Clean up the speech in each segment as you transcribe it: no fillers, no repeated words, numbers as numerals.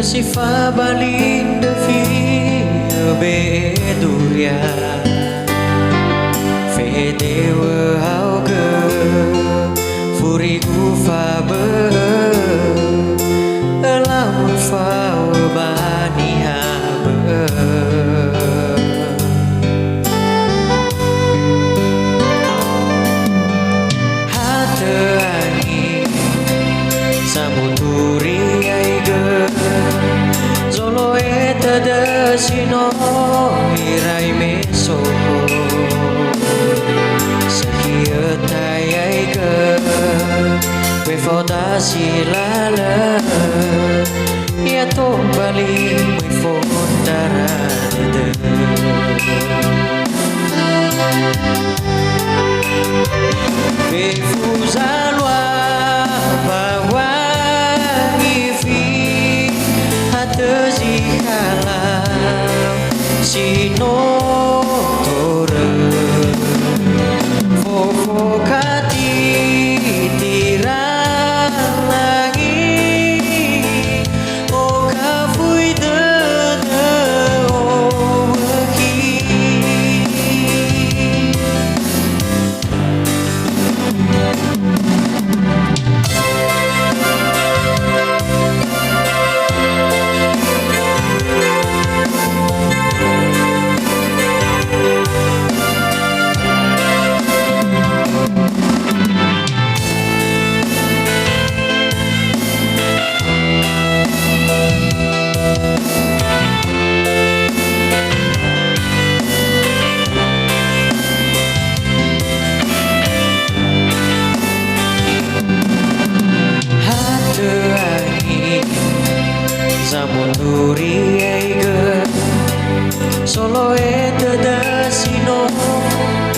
si fa balin de vie beduria fede hauge furigu fa be lamun fa bani habe hate angin samuturi aige zolo eta de sino irai meso sekia tayai ke fondasi lala ya to bali muy fondara de Fuzalwa bawa ifi hatazi halam sino tore fofo kati tiran lagi o kafui de o waki Zamunduri aige solo eta da sino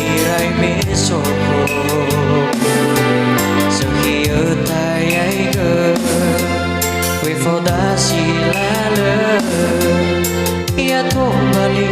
irai mesoko sekia tai aige we fondasi lala ya to bali